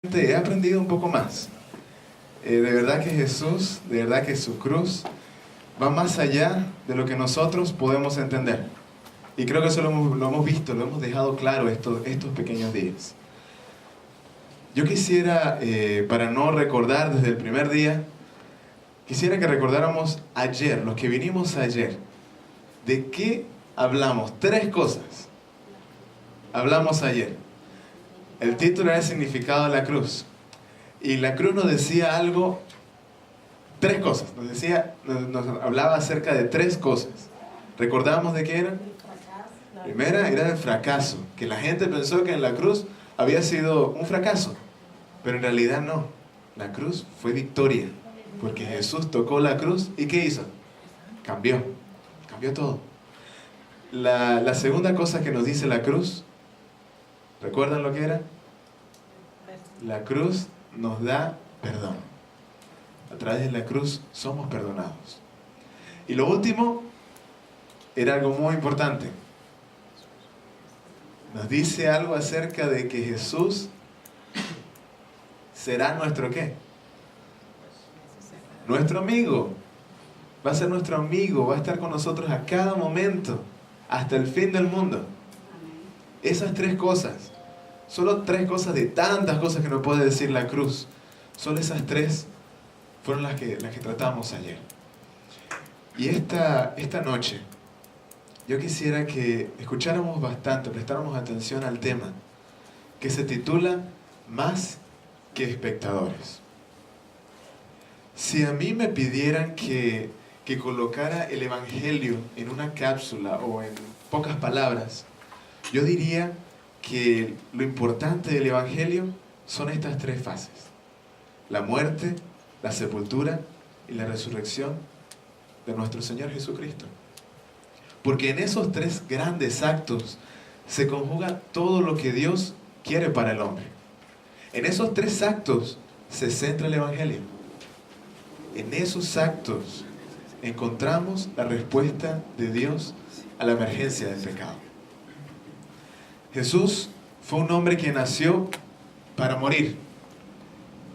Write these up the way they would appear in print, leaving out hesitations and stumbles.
He aprendido un poco más. De verdad que Jesús, de verdad que su cruz va más allá de lo que nosotros podemos entender. Y creo que eso lo hemos visto, lo hemos dejado claro estos pequeños días. Yo quisiera, para no recordar desde el primer día, quisiera que recordáramos ayer, los que vinimos ayer. ¿De qué hablamos? 3 cosas hablamos ayer. El título era el significado de la cruz. Y la cruz nos decía algo, 3 cosas. Nos hablaba acerca de 3 cosas. ¿Recordamos de qué eran? Primera era el fracaso, que la gente pensó que en la cruz había sido un fracaso, pero en realidad no. La cruz fue victoria, porque Jesús tocó la cruz y ¿qué hizo? Cambió todo. La segunda cosa que nos dice la cruz, ¿recuerdan lo que era? La cruz nos da perdón. A través de la cruz somos perdonados. Y lo último era algo muy importante. Nos dice algo acerca de que Jesús será nuestro ¿qué? Nuestro amigo. Va a ser nuestro amigo, va a estar con nosotros a cada momento, hasta el fin del mundo. Esas 3 cosas, solo 3 cosas de tantas cosas que nos puede decir la cruz, solo esas 3 fueron las que tratamos ayer. Y esta noche, yo quisiera que escucháramos bastante, prestáramos atención al tema, que se titula Más que espectadores. Si a mí me pidieran que colocara el Evangelio en una cápsula o en pocas palabras, yo diría que lo importante del Evangelio son estas 3 fases: la muerte, la sepultura y la resurrección de nuestro Señor Jesucristo. Porque en esos 3 grandes actos se conjuga todo lo que Dios quiere para el hombre. En esos 3 actos se centra el Evangelio. En esos actos encontramos la respuesta de Dios a la emergencia del pecado. Jesús fue un hombre que nació para morir.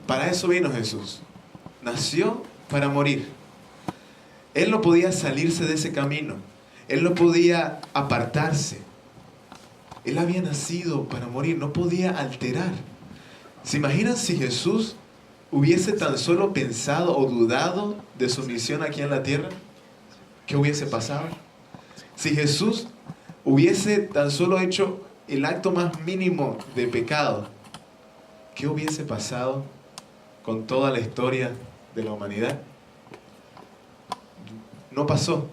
Para eso vino Jesús. Nació para morir. Él no podía salirse de ese camino. Él no podía apartarse. Él había nacido para morir, no podía alterar. ¿Se imaginan si Jesús hubiese tan solo pensado o dudado de su misión aquí en la tierra? ¿Qué hubiese pasado? Si Jesús hubiese tan solo hecho el acto más mínimo de pecado, ¿qué hubiese pasado con toda la historia de la humanidad? No pasó.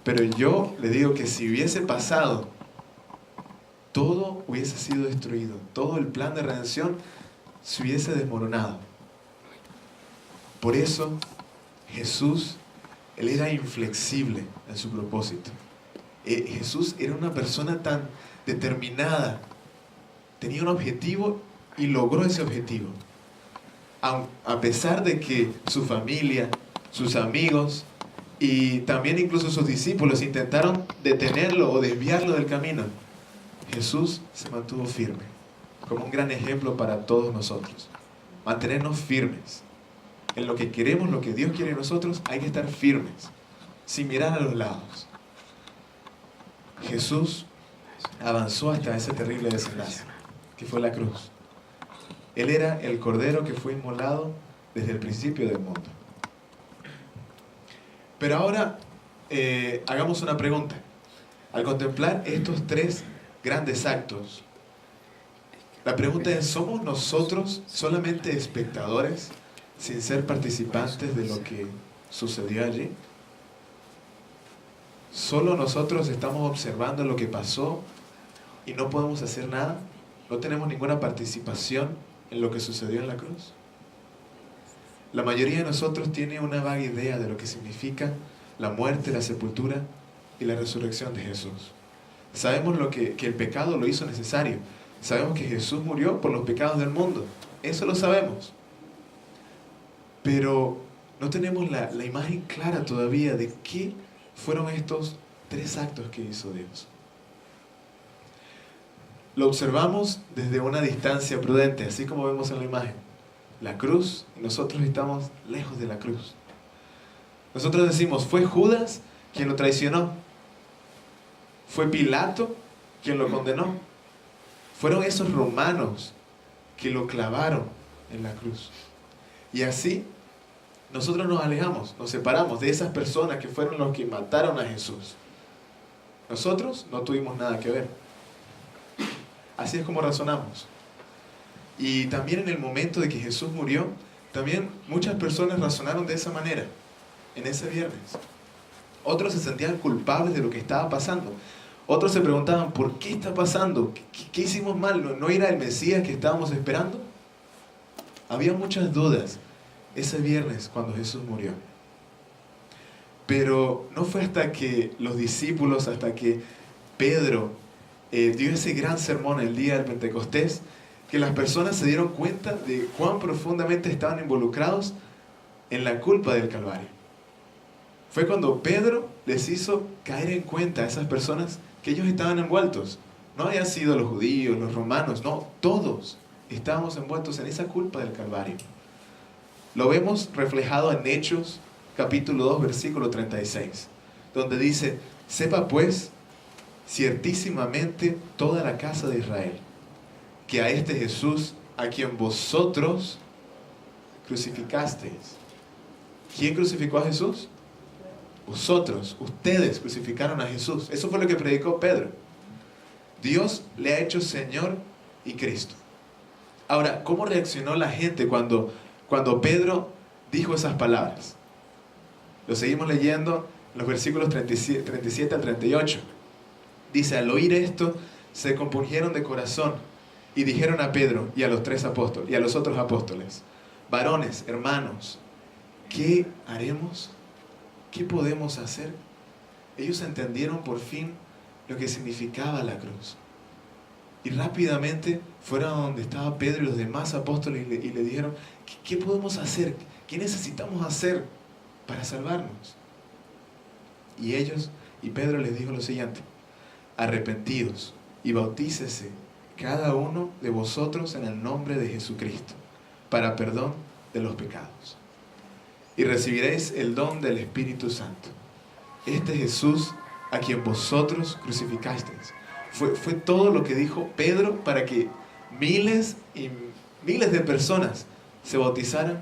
Pero yo le digo que si hubiese pasado, todo hubiese sido destruido. Todo el plan de redención se hubiese desmoronado. Por eso Jesús, Él era inflexible en su propósito. Jesús era una persona tan determinada. Tenía un objetivo y logró ese objetivo. A pesar de que su familia, sus amigos y también incluso sus discípulos intentaron detenerlo o desviarlo del camino, Jesús se mantuvo firme, como un gran ejemplo para todos nosotros. Mantenernos firmes. En lo que queremos, lo que Dios quiere de nosotros, hay que estar firmes, sin mirar a los lados. Jesús avanzó hasta ese terrible desenlace, que fue la cruz. Él era el Cordero que fue inmolado desde el principio del mundo. Pero ahora hagamos una pregunta. Al contemplar estos 3 grandes actos, la pregunta es: ¿somos nosotros solamente espectadores sin ser participantes de lo que sucedió allí? ¿Solo nosotros estamos observando lo que pasó y no podemos hacer nada? ¿No tenemos ninguna participación en lo que sucedió en la cruz? La mayoría de nosotros tiene una vaga idea de lo que significa la muerte, la sepultura y la resurrección de Jesús. Sabemos que el pecado lo hizo necesario. Sabemos que Jesús murió por los pecados del mundo. Eso lo sabemos. Pero no tenemos la imagen clara todavía de qué fueron estos 3 actos que hizo Dios. lo observamos desde una distancia prudente, así como vemos en la imagen. La cruz, y nosotros estamos lejos de la cruz. Nosotros decimos, fue Judas quien lo traicionó. Fue Pilato quien lo condenó. Fueron esos romanos que lo clavaron en la cruz. Y así nosotros nos alejamos, nos separamos de esas personas que fueron los que mataron a Jesús. Nosotros no tuvimos nada que ver. Así es como razonamos. Y también en el momento de que Jesús murió, también muchas personas razonaron de esa manera, en ese viernes. Otros se sentían culpables de lo que estaba pasando. Otros se preguntaban, ¿por qué está pasando? ¿Qué hicimos mal? ¿No era el Mesías que estábamos esperando? Había muchas dudas ese viernes cuando Jesús murió. Pero no fue hasta que los discípulos, hasta que Pedro dio ese gran sermón el día del Pentecostés, que las personas se dieron cuenta de cuán profundamente estaban involucrados en la culpa del Calvario. Fue cuando Pedro les hizo caer en cuenta a esas personas que ellos estaban envueltos. No habían sido los judíos, los romanos, no, todos estábamos envueltos en esa culpa del Calvario. Lo vemos reflejado en Hechos, capítulo 2, versículo 36, donde dice, sepa pues, ciertísimamente toda la casa de Israel, que a este Jesús, a quien vosotros crucificasteis. ¿Quién crucificó a Jesús? Vosotros, ustedes crucificaron a Jesús. Eso fue lo que predicó Pedro. Dios le ha hecho Señor y Cristo. Ahora, ¿cómo reaccionó la gente cuando Pedro dijo esas palabras? Lo seguimos leyendo en los versículos 37 al 38. Dice, al oír esto, se compungieron de corazón y dijeron a Pedro y a los tres apóstoles y a los otros apóstoles, varones, hermanos, ¿qué haremos? ¿Qué podemos hacer? Ellos entendieron por fin lo que significaba la cruz. Y rápidamente fueron a donde estaba Pedro y los demás apóstoles y le dijeron, ¿qué podemos hacer? ¿Qué necesitamos hacer para salvarnos? Y Pedro les dijo lo siguiente, arrepentidos y bautícese cada uno de vosotros en el nombre de Jesucristo, para perdón de los pecados. Y recibiréis el don del Espíritu Santo. Este Jesús a quien vosotros crucificasteis. Fue todo lo que dijo Pedro para que miles y miles de personas se bautizaran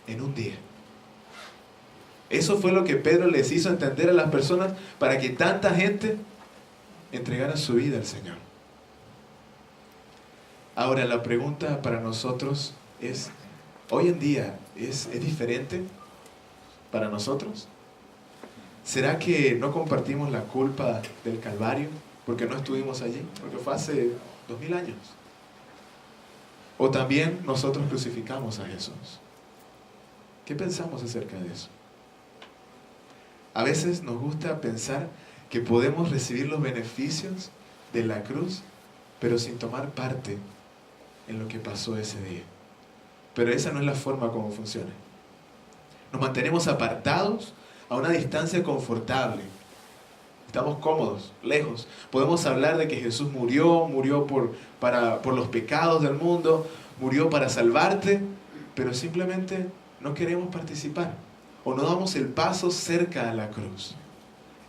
en un día. Eso fue lo que Pedro les hizo entender a las personas para que tanta gente entregara su vida al Señor. Ahora la pregunta para nosotros es, ¿hoy en día es diferente para nosotros? ¿Será que no compartimos la culpa del Calvario porque no estuvimos allí? Porque fue hace 2000 años. ¿O también nosotros crucificamos a Jesús? ¿Qué pensamos acerca de eso? A veces nos gusta pensar que podemos recibir los beneficios de la cruz, pero sin tomar parte en lo que pasó ese día. Pero esa no es la forma como funciona. Nos mantenemos apartados a una distancia confortable. Estamos cómodos, lejos. Podemos hablar de que Jesús murió por los pecados del mundo, murió para salvarte, pero simplemente no queremos participar o no damos el paso cerca a la cruz.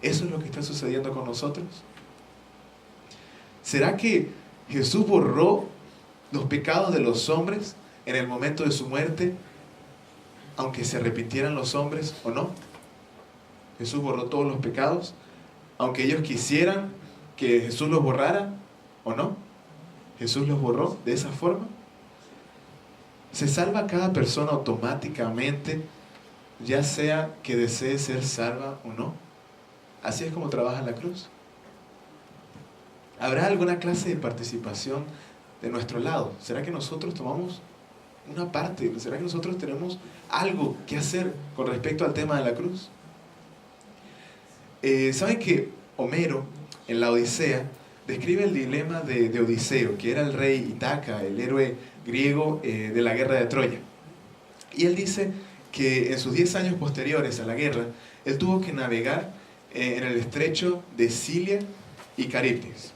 ¿Eso es lo que está sucediendo con nosotros? ¿Será que Jesús borró los pecados de los hombres en el momento de su muerte, aunque se arrepintieran los hombres o no? Jesús borró todos los pecados, aunque ellos quisieran que Jesús los borrara o no. Jesús los borró de esa forma. ¿Se salva cada persona automáticamente, ya sea que desee ser salva o no? Así es como trabaja la cruz. ¿Habrá alguna clase de participación de nuestro lado? ¿Será que nosotros tomamos una parte? ¿Será que nosotros tenemos algo que hacer con respecto al tema de la cruz? ¿Saben que Homero, en la Odisea, describe el dilema de Odiseo, que era el rey Ítaca, el héroe griego de la guerra de Troya? Y él dice que en sus 10 años posteriores a la guerra, él tuvo que navegar en el estrecho de Scilia y Caribdis.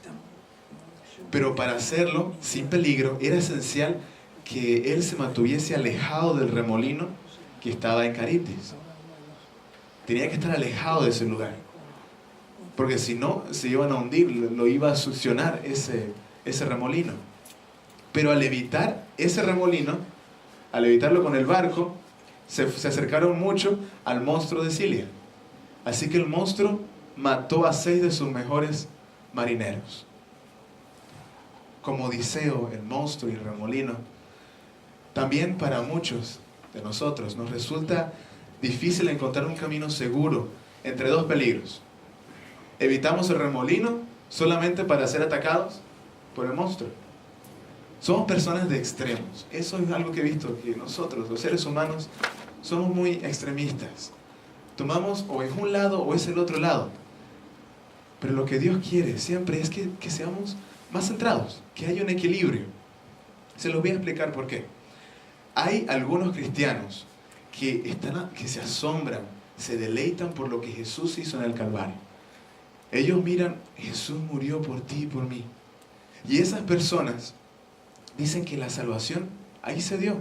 Pero para hacerlo sin peligro era esencial que él se mantuviese alejado del remolino que estaba en Caritis. Tenía que estar alejado de ese lugar, porque si no, se iban a hundir, lo iba a succionar ese remolino. Pero al evitar ese remolino, al evitarlo con el barco, se acercaron mucho al monstruo de Scilia. Así que el monstruo mató a 6 de sus mejores marineros. Como Odiseo, el monstruo y el remolino, también para muchos de nosotros nos resulta difícil encontrar un camino seguro entre dos peligros. Evitamos el remolino solamente para ser atacados por el monstruo. Somos personas de extremos. Eso es algo que he visto, que nosotros, los seres humanos, somos muy extremistas. Tomamos o es un lado o es el otro lado. Pero lo que Dios quiere siempre es que seamos más centrados, que haya un equilibrio. Se los voy a explicar por qué. Hay algunos cristianos que se asombran, se deleitan por lo que Jesús hizo en el Calvario. Ellos miran, Jesús murió por ti y por mí. Y esas personas dicen que la salvación ahí se dio.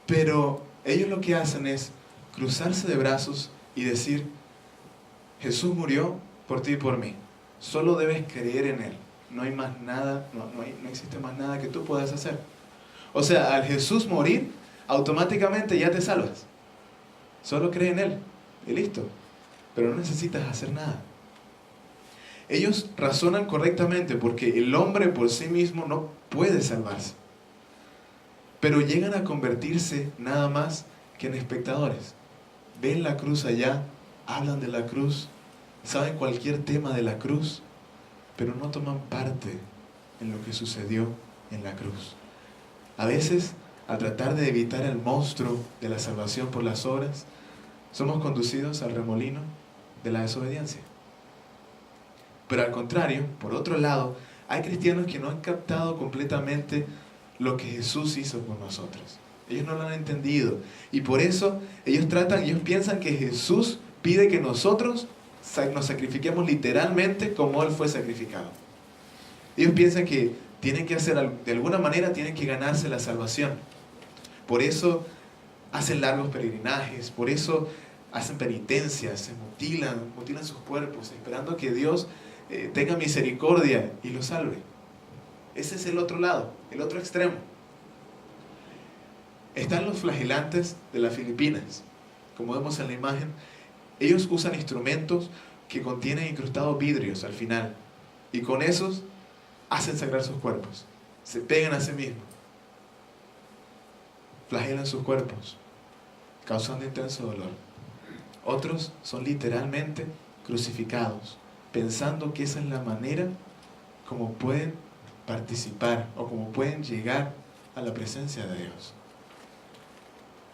Pero ellos lo que hacen es cruzarse de brazos y decir, Jesús murió por ti y por mí. Solo debes creer en Él. No hay más nada, no existe más nada que tú puedas hacer. O sea, al Jesús morir, automáticamente ya te salvas. Solo cree en Él y listo. Pero no necesitas hacer nada. Ellos razonan correctamente porque el hombre por sí mismo no puede salvarse. Pero llegan a convertirse nada más que en espectadores. Ven la cruz allá, hablan de la cruz, saben cualquier tema de la cruz, pero no toman parte en lo que sucedió en la cruz. A veces, al tratar de evitar el monstruo de la salvación por las obras, somos conducidos al remolino de la desobediencia. Pero al contrario, por otro lado, hay cristianos que no han captado completamente lo que Jesús hizo por nosotros. Ellos no lo han entendido. Y por eso ellos piensan que Jesús pide que nosotros nos sacrifiquemos literalmente como Él fue sacrificado. Ellos piensan que tienen que hacer, de alguna manera tienen que ganarse la salvación. Por eso hacen largos peregrinajes, por eso hacen penitencias, se mutilan sus cuerpos, esperando que Dios tenga misericordia y los salve. Ese es el otro lado, el otro extremo. Están los flagelantes de las Filipinas. Como vemos en la imagen, ellos usan instrumentos que contienen incrustados vidrios al final. Y con esos hacen sangrar sus cuerpos. Se pegan a sí mismos. Flagelan sus cuerpos, causando intenso dolor. Otros son literalmente crucificados, pensando que esa es la manera como pueden participar o como pueden llegar a la presencia de Dios.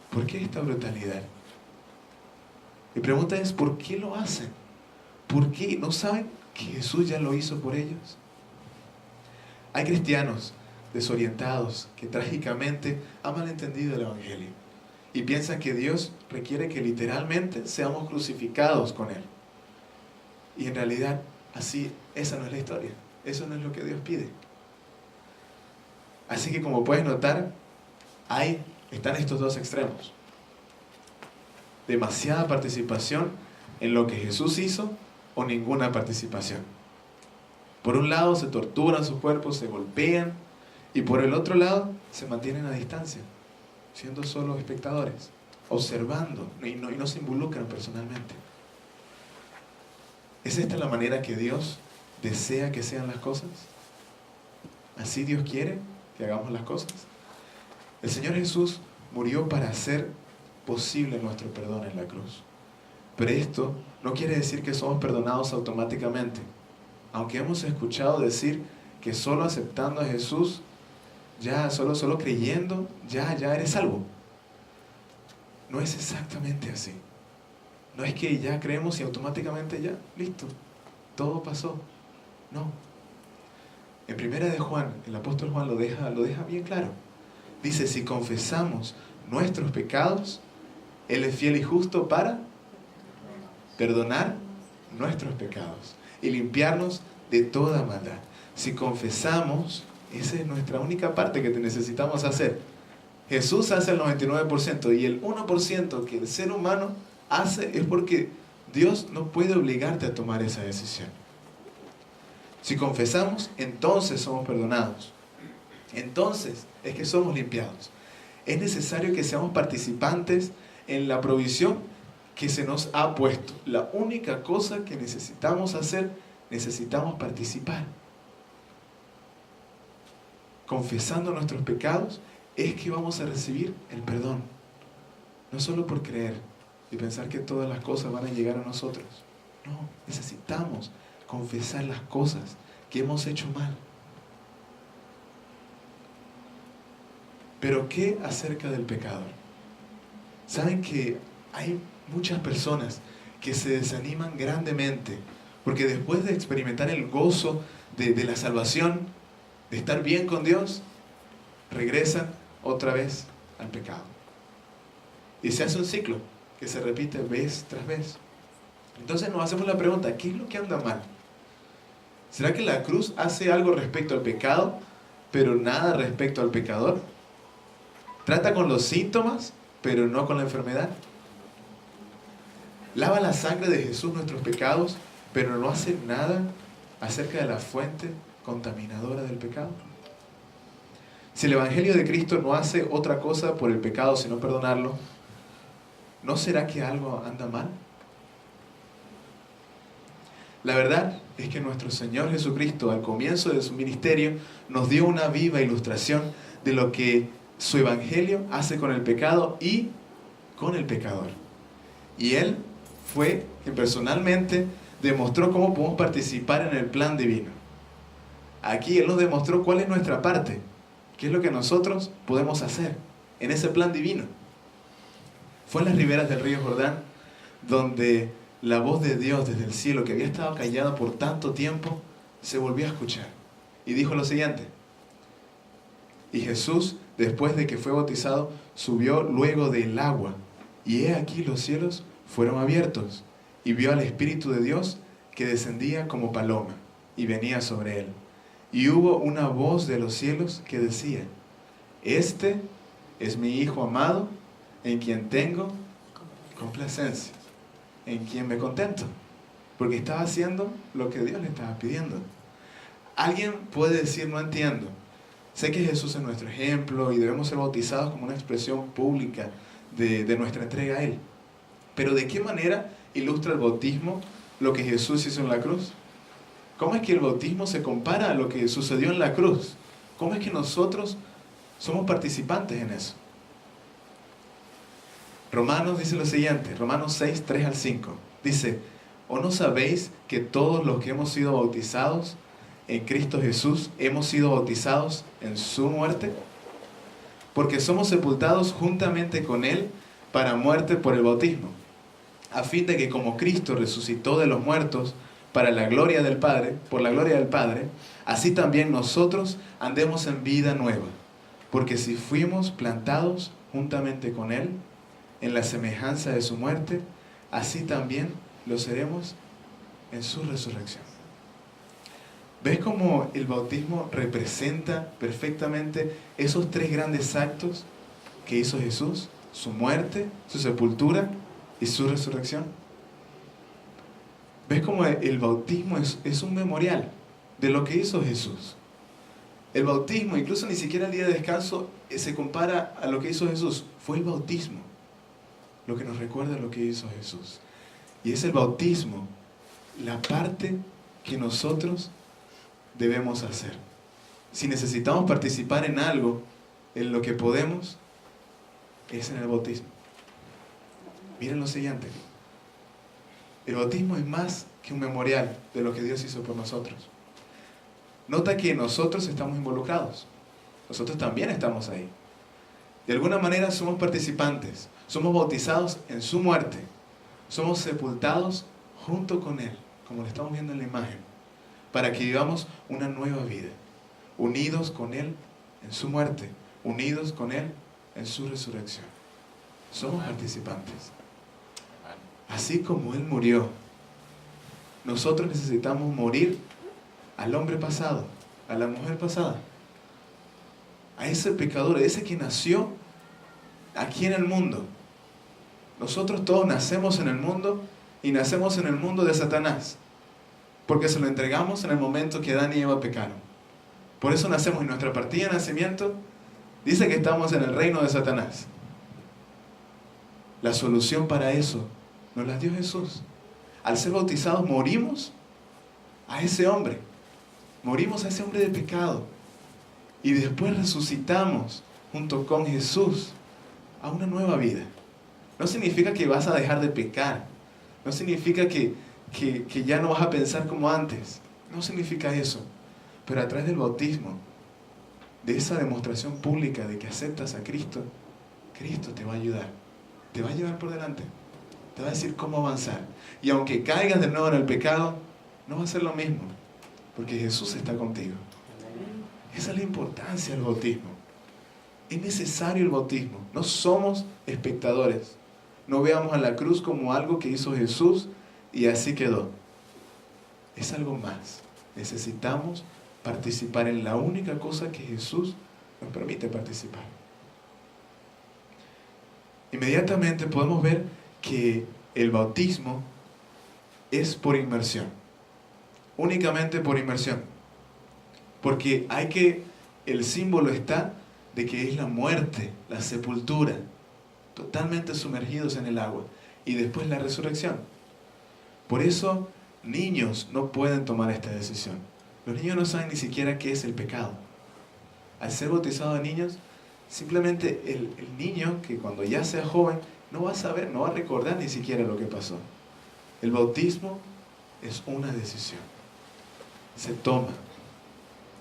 ¿Por qué esta brutalidad? Mi pregunta es, ¿por qué lo hacen? ¿Por qué no saben que Jesús ya lo hizo por ellos? Hay cristianos desorientados que trágicamente han malentendido el Evangelio y piensan que Dios requiere que literalmente seamos crucificados con Él. Y en realidad, esa no es la historia. Eso no es lo que Dios pide. Así que como puedes notar, están estos dos extremos. Demasiada participación en lo que Jesús hizo o ninguna participación. Por un lado se torturan sus cuerpos, se golpean, y por el otro lado se mantienen a distancia, siendo solo espectadores, observando y no se involucran personalmente. ¿Es esta la manera que Dios desea que sean las cosas? ¿Así Dios quiere que hagamos las cosas? El Señor Jesús murió para hacer posible nuestro perdón en la cruz. Pero esto no quiere decir que somos perdonados automáticamente. Aunque hemos escuchado decir que solo aceptando a Jesús, solo creyendo, ya eres salvo. No es exactamente así. No es que ya creemos y automáticamente listo, todo pasó. No. En primera de Juan, el apóstol Juan lo deja bien claro. Dice, si confesamos nuestros pecados, Él es fiel y justo para perdonar nuestros pecados y limpiarnos de toda maldad. Si confesamos, esa es nuestra única parte que necesitamos hacer. Jesús hace el 99% y el 1% que el ser humano hace es porque Dios no puede obligarte a tomar esa decisión. Si confesamos, entonces somos perdonados. Entonces es que somos limpiados. Es necesario que seamos participantes en la provisión que se nos ha puesto. La única cosa que necesitamos hacer, necesitamos participar. Confesando nuestros pecados es que vamos a recibir el perdón. No solo por creer y pensar que todas las cosas van a llegar a nosotros. No, necesitamos confesar las cosas que hemos hecho mal. Pero ¿qué acerca del pecador? Saben que hay muchas personas que se desaniman grandemente porque después de experimentar el gozo de la salvación, de estar bien con Dios, regresan otra vez al pecado. Y se hace un ciclo que se repite vez tras vez. Entonces nos hacemos la pregunta, ¿qué es lo que anda mal? ¿Será que la cruz hace algo respecto al pecado, pero nada respecto al pecador? ¿Trata con los síntomas, pero no con la enfermedad? ¿Lava la sangre de Jesús nuestros pecados, pero no hace nada acerca de la fuente contaminadora del pecado? Si el Evangelio de Cristo no hace otra cosa por el pecado sino perdonarlo, ¿no será que algo anda mal? La verdad es que nuestro Señor Jesucristo, al comienzo de su ministerio, nos dio una viva ilustración de lo que su Evangelio hace con el pecado y con el pecador. Y Él fue quien personalmente demostró cómo podemos participar en el plan divino. Aquí Él nos demostró cuál es nuestra parte, qué es lo que nosotros podemos hacer en ese plan divino. Fue en las riberas del río Jordán donde la voz de Dios desde el cielo, que había estado callada por tanto tiempo, se volvió a escuchar. Y dijo lo siguiente: y Jesús, después de que fue bautizado, subió luego del agua. Y he aquí los cielos fueron abiertos, y vio al Espíritu de Dios que descendía como paloma, y venía sobre él. Y hubo una voz de los cielos que decía: este es mi Hijo amado, en quien tengo complacencia, en quien me contento, porque estaba haciendo lo que Dios le estaba pidiendo. Alguien puede decir: no entiendo. Sé que Jesús es nuestro ejemplo y debemos ser bautizados como una expresión pública de nuestra entrega a Él. Pero ¿de qué manera ilustra el bautismo lo que Jesús hizo en la cruz? ¿Cómo es que el bautismo se compara a lo que sucedió en la cruz? ¿Cómo es que nosotros somos participantes en eso? Romanos dice lo siguiente, Romanos 6, 3 al 5. Dice: ¿o no sabéis que todos los que hemos sido bautizados en Cristo Jesús hemos sido bautizados en su muerte? Porque somos sepultados juntamente con Él para muerte por el bautismo, a fin de que como Cristo resucitó de los muertos para la gloria del Padre, por la gloria del Padre, así también nosotros andemos en vida nueva. Porque si fuimos plantados juntamente con Él en la semejanza de su muerte, así también lo seremos en su resurrección. ¿Ves cómo el bautismo representa perfectamente esos tres grandes actos que hizo Jesús? Su muerte, su sepultura y su resurrección. ¿Ves cómo el bautismo es un memorial de lo que hizo Jesús? El bautismo, incluso ni siquiera el día de descanso, se compara a lo que hizo Jesús. Fue el bautismo lo que nos recuerda lo que hizo Jesús. Y es el bautismo la parte que nosotros debemos hacer. Si necesitamos participar en algo, en lo que podemos, es en el bautismo. Miren lo siguiente: el bautismo es más que un memorial de lo que Dios hizo por nosotros. Nota que nosotros estamos involucrados. Nosotros también estamos ahí. De alguna manera somos participantes. Somos bautizados en su muerte. Somos sepultados junto con Él, como lo estamos viendo en la imagen, para que vivamos una nueva vida, unidos con Él en su muerte, unidos con Él en su resurrección. Somos participantes. Así como Él murió, nosotros necesitamos morir al hombre pasado, a la mujer pasada, a ese pecador, a ese que nació aquí en el mundo. Nosotros todos nacemos en el mundo y nacemos en el mundo de Satanás, porque se lo entregamos en el momento que Adán y Eva pecaron. Por eso nacemos, y nuestra partida de nacimiento dice que estamos en el reino de Satanás. La solución para eso nos la dio Jesús. Al ser bautizados morimos a ese hombre. Morimos a ese hombre de pecado. Y después resucitamos junto con Jesús a una nueva vida. No significa que vas a dejar de pecar. No significa que ya no vas a pensar como antes. No significa eso. Pero a través del bautismo, de esa demostración pública de que aceptas a Cristo, Cristo te va a ayudar. Te va a llevar por delante. Te va a decir cómo avanzar. Y aunque caigas de nuevo en el pecado, no va a ser lo mismo. Porque Jesús está contigo. Esa es la importancia del bautismo. Es necesario el bautismo. No somos espectadores. No veamos a la cruz como algo que hizo Jesús y así quedó. Es algo más. Necesitamos participar en la única cosa que Jesús nos permite participar. Inmediatamente podemos ver que el bautismo es por inmersión. Únicamente por inmersión. Porque el símbolo está de que es la muerte, la sepultura, totalmente sumergidos en el agua, y después la resurrección. Por eso, niños no pueden tomar esta decisión. Los niños no saben ni siquiera qué es el pecado. Al ser bautizado de niños, simplemente el niño, que cuando ya sea joven, no va a saber, no va a recordar ni siquiera lo que pasó. El bautismo es una decisión. Se toma.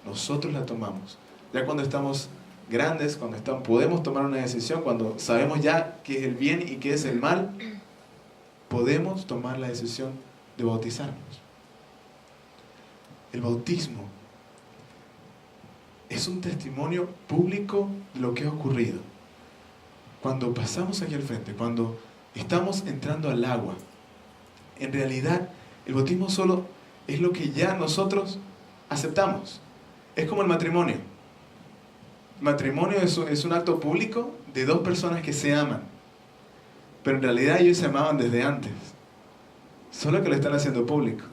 Nosotros la tomamos. Ya cuando estamos grandes, podemos tomar una decisión, cuando sabemos ya qué es el bien y qué es el mal, podemos tomar la decisión de bautizarnos. El bautismo es un testimonio público de lo que ha ocurrido. Cuando pasamos aquí al frente, cuando estamos entrando al agua, en realidad el bautismo solo es lo que ya nosotros aceptamos. Es como el matrimonio. El matrimonio es un acto público de dos personas que se aman. Pero en realidad ellos se amaban desde antes. Solo que lo están haciendo público.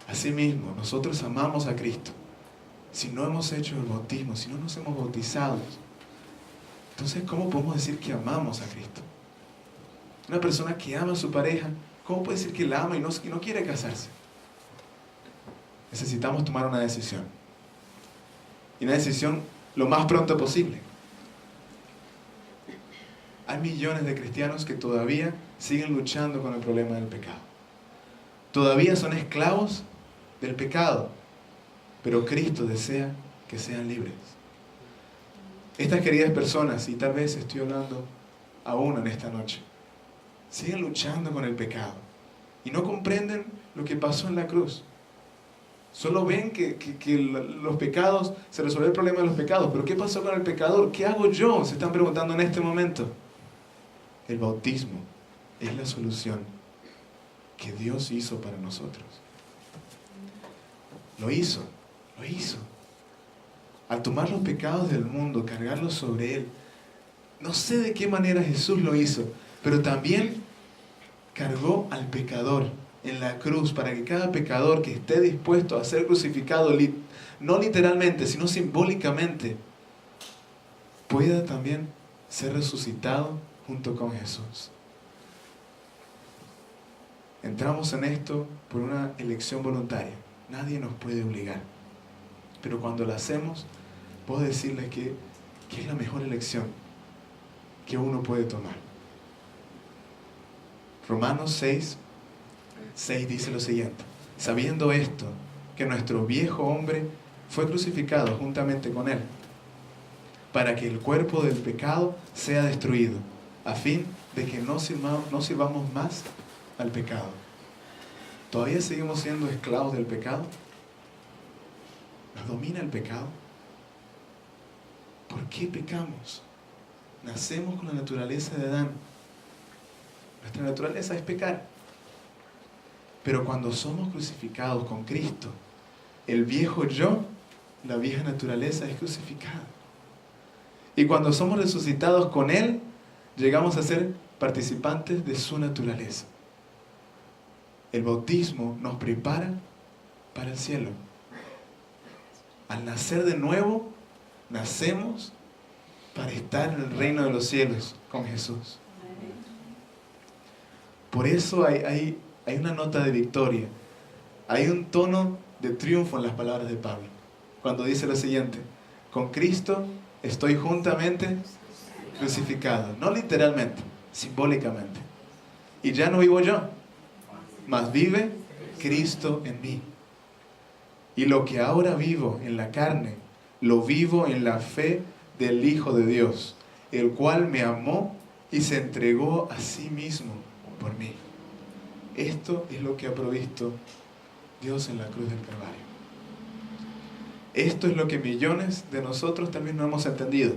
Asimismo, nosotros amamos a Cristo. Si no hemos hecho el bautismo, si no nos hemos bautizado, entonces ¿cómo podemos decir que amamos a Cristo? Una persona que ama a su pareja, ¿cómo puede decir que la ama y no quiere casarse? Necesitamos tomar una decisión. Y una decisión lo más pronto posible. Hay millones de cristianos que todavía siguen luchando con el problema del pecado. Todavía son esclavos del pecado. Pero Cristo desea que sean libres. Estas queridas personas, y tal vez estoy hablando a uno en esta noche, siguen luchando con el pecado. Y no comprenden lo que pasó en la cruz. Solo ven que los pecados, se resolvió el problema de los pecados. Pero ¿qué pasó con el pecador? ¿Qué hago yo? Se están preguntando en este momento. El bautismo es la solución que Dios hizo para nosotros. Lo hizo. Al tomar los pecados del mundo, cargarlos sobre Él. No sé de qué manera Jesús lo hizo, pero también cargó al pecador en la cruz para que cada pecador que esté dispuesto a ser crucificado, no literalmente, sino simbólicamente, pueda también ser resucitado junto con Jesús. Entramos en esto por una elección voluntaria. Nadie nos puede obligar. Pero cuando lo hacemos, puedo decirles que es la mejor elección que uno puede tomar. Romanos 6 dice lo siguiente: sabiendo esto, que nuestro viejo hombre fue crucificado juntamente con él, para que el cuerpo del pecado sea destruido, a fin de que no sirvamos más al pecado. ¿Todavía seguimos siendo esclavos del pecado? ¿Nos domina el pecado? ¿Por qué pecamos? Nacemos con la naturaleza de Adán. Nuestra naturaleza es pecar. Pero cuando somos crucificados con Cristo, el viejo yo, la vieja naturaleza es crucificada. Y cuando somos resucitados con Él, llegamos a ser participantes de su naturaleza. El bautismo nos prepara para el cielo. Al nacer de nuevo, nacemos para estar en el reino de los cielos con Jesús. Por eso hay una nota de victoria, hay un tono de triunfo en las palabras de Pablo, cuando dice lo siguiente: con Cristo estoy juntamente crucificado, no literalmente, simbólicamente. Y ya no vivo yo, mas vive Cristo en mí. Y lo que ahora vivo en la carne, lo vivo en la fe del Hijo de Dios, el cual me amó y se entregó a sí mismo por mí. Esto es lo que ha provisto Dios en la cruz del Calvario. Esto es lo que millones de nosotros tal vez no hemos entendido.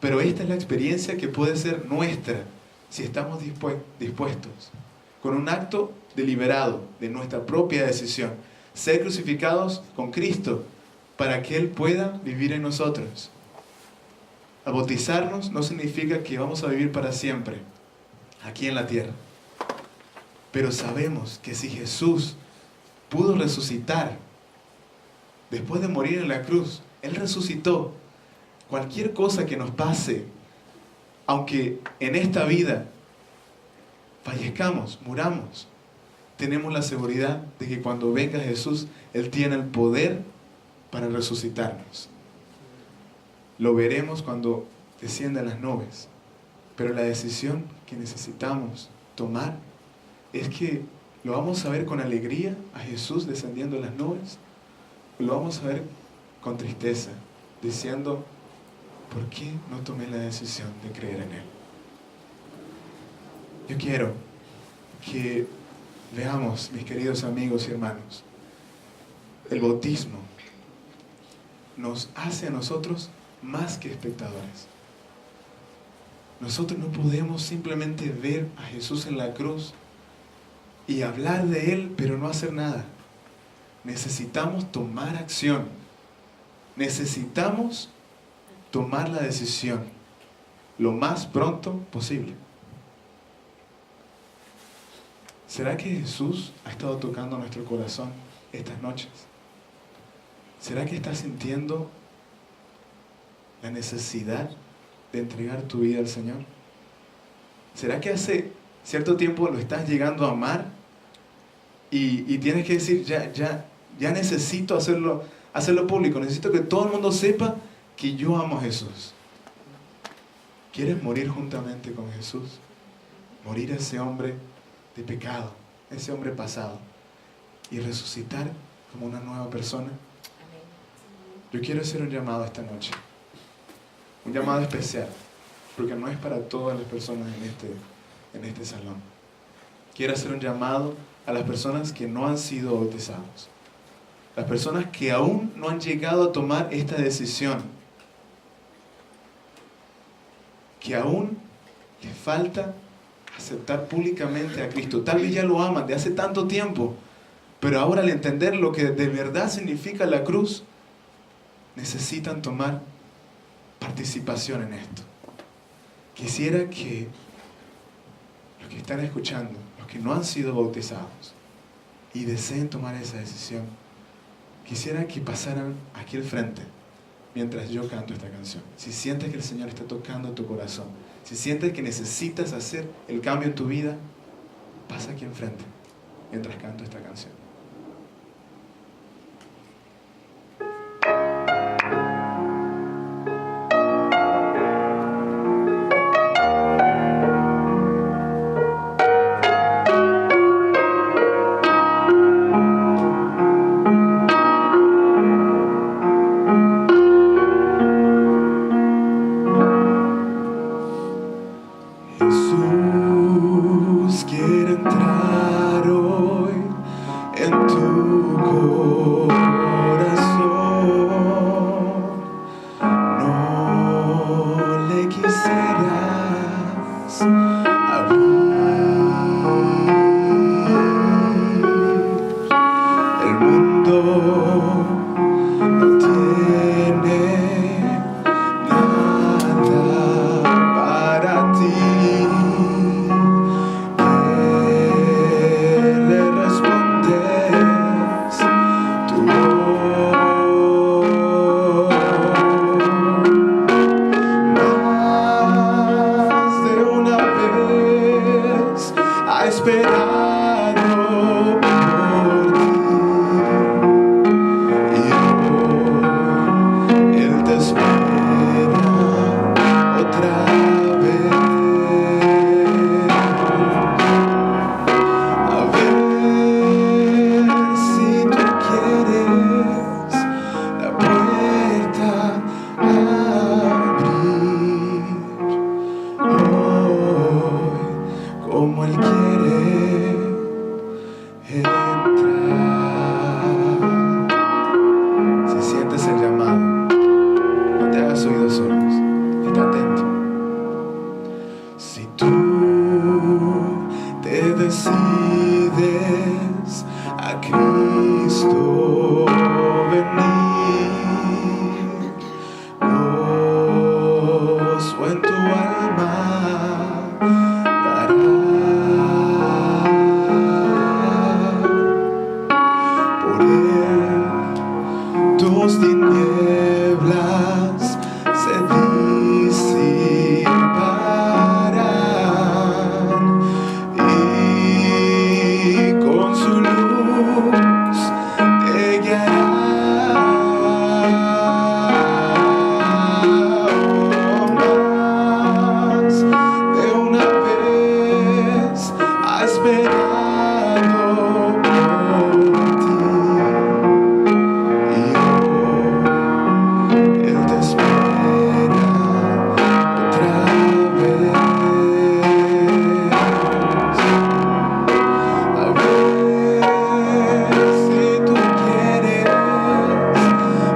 Pero esta es la experiencia que puede ser nuestra si estamos dispuestos, con un acto deliberado de nuestra propia decisión, ser crucificados con Cristo para que Él pueda vivir en nosotros. Al bautizarnos no significa que vamos a vivir para siempre aquí en la tierra. Pero sabemos que si Jesús pudo resucitar después de morir en la cruz, Él resucitó. Cualquier cosa que nos pase, aunque en esta vida fallezcamos, muramos, tenemos la seguridad de que cuando venga Jesús, Él tiene el poder para resucitarnos. Lo veremos cuando desciendan las nubes. Pero la decisión que necesitamos tomar es que lo vamos a ver con alegría a Jesús descendiendo en las nubes, o lo vamos a ver con tristeza, diciendo: ¿por qué no tomé la decisión de creer en Él? Yo quiero que veamos, mis queridos amigos y hermanos, el bautismo nos hace a nosotros más que espectadores. Nosotros no podemos simplemente ver a Jesús en la cruz y hablar de Él, pero no hacer nada. Necesitamos tomar acción. Necesitamos tomar la decisión lo más pronto posible. ¿Será que Jesús ha estado tocando nuestro corazón estas noches? ¿Será que estás sintiendo la necesidad de entregar tu vida al Señor? ¿Será que hace cierto tiempo lo estás llegando a amar y tienes que decir: ya necesito hacerlo público, necesito que todo el mundo sepa que yo amo a Jesús? ¿Quieres morir juntamente con Jesús? Morir a ese hombre de pecado, ese hombre pasado, y resucitar como una nueva persona. Yo quiero hacer un llamado esta noche, un llamado especial, porque no es para todas las personas en este salón. Quiero hacer un llamado a las personas que no han sido bautizados, las personas que aún no han llegado a tomar esta decisión, que aún les falta aceptar públicamente a Cristo. Tal vez ya lo aman de hace tanto tiempo, pero ahora al entender lo que de verdad significa la cruz, necesitan tomar participación en esto. Quisiera que los que están escuchando, los que no han sido bautizados y deseen tomar esa decisión, quisiera que pasaran aquí al frente mientras yo canto esta canción. Si sientes que el Señor está tocando tu corazón, si sientes que necesitas hacer el cambio en tu vida, pasa aquí enfrente mientras canto esta canción. Jesús quiere entrar hoy ves a Cristo venir, gozo en tu alma dará. Por él tus tinieblas se disiparán y con su luz te guiará. Más de una vez ha esperado por ti. Él te espera otra vez. A ver si tú quieres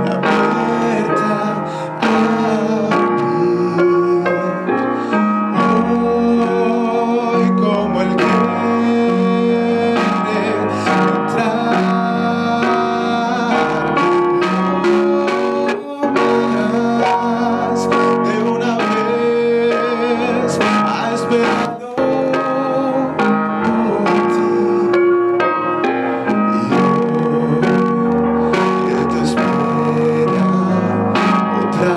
la puerta abrir. Hoy como Él quiere entrar. Más de una vez ha esperado por ti y hoy Él te espera otra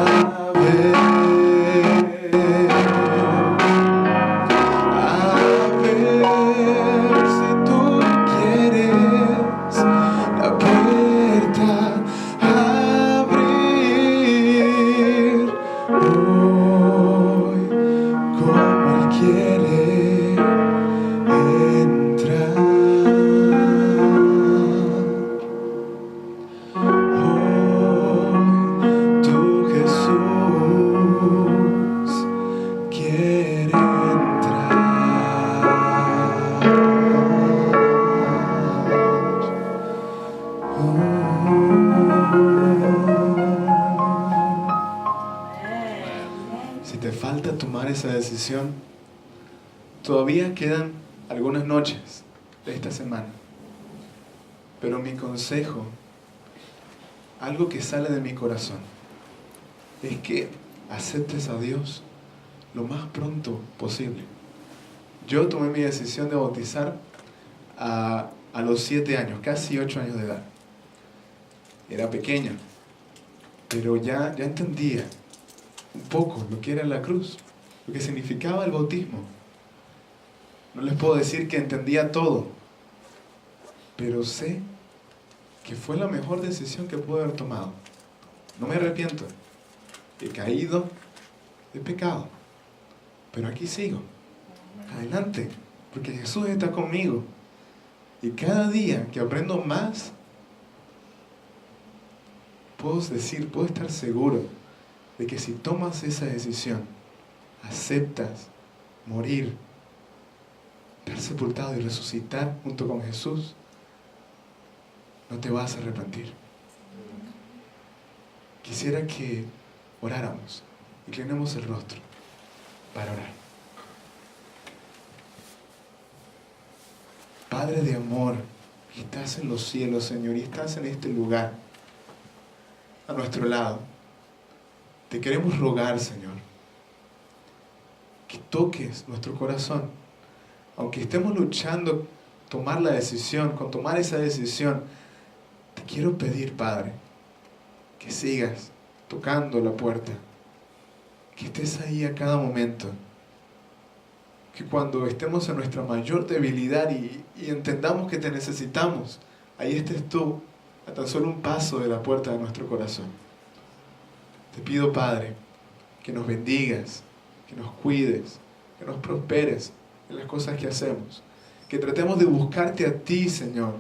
vez. A ver si tú quieres la puerta abrir. Hoy como Él quiere entrar. Hoy tu Jesús quiere entrar. Si te falta tomar esa decisión, todavía quedan algunas noches de esta semana. Pero mi consejo, algo que sale de mi corazón, es que aceptes a Dios lo más pronto posible. Yo tomé mi decisión de bautizar a los 7 años, casi 8 años de edad. Era pequeño, pero ya entendía un poco lo que era la cruz, lo que significaba el bautismo. No les puedo decir que entendía todo, pero sé que fue la mejor decisión que pude haber tomado. No me arrepiento. He caído, he pecado, pero aquí sigo, adelante, porque Jesús está conmigo. Y cada día que aprendo más, puedo estar seguro de que si tomas esa decisión, aceptas morir, estar sepultado y resucitar junto con Jesús, no te vas a arrepentir. Quisiera que oráramos, inclinemos el rostro para orar. Padre de amor, que estás en los cielos, Señor, y estás en este lugar, a nuestro lado. Te queremos rogar, Señor, que toques nuestro corazón. Aunque estemos luchando tomar la decisión, con tomar esa decisión, te quiero pedir, Padre, que sigas tocando la puerta, que estés ahí a cada momento, que cuando estemos en nuestra mayor debilidad y entendamos que te necesitamos, ahí estés tú, a tan solo un paso de la puerta de nuestro corazón. Te pido, Padre, que nos bendigas, que nos cuides, que nos prosperes en las cosas que hacemos, que tratemos de buscarte a ti, Señor.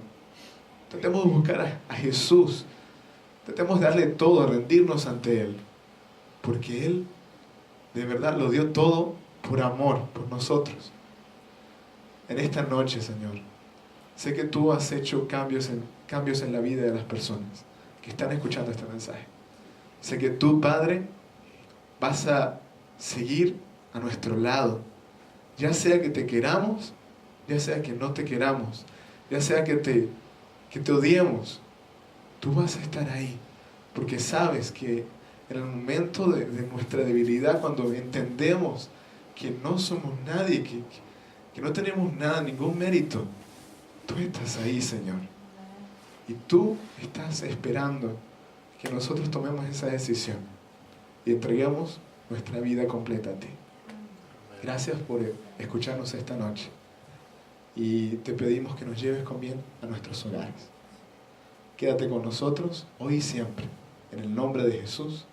Tratemos de buscar a Jesús. Tratemos de darle todo, rendirnos ante Él, porque Él de verdad lo dio todo por amor, por nosotros. En esta noche, Señor, sé que tú has hecho cambios en la vida de las personas que están escuchando este mensaje. Sé que tú, Padre, vas a seguir a nuestro lado, ya sea que te queramos, ya sea que no te queramos, ya sea que te odiemos, tú vas a estar ahí, porque sabes que en el momento de nuestra debilidad, cuando entendemos que no somos nadie, que no tenemos nada, ningún mérito, tú estás ahí, Señor. Y tú estás esperando que nosotros tomemos esa decisión y entreguemos nuestra vida completa a ti. Gracias por escucharnos esta noche. Y te pedimos que nos lleves con bien a nuestros hogares. Quédate con nosotros hoy y siempre. En el nombre de Jesús.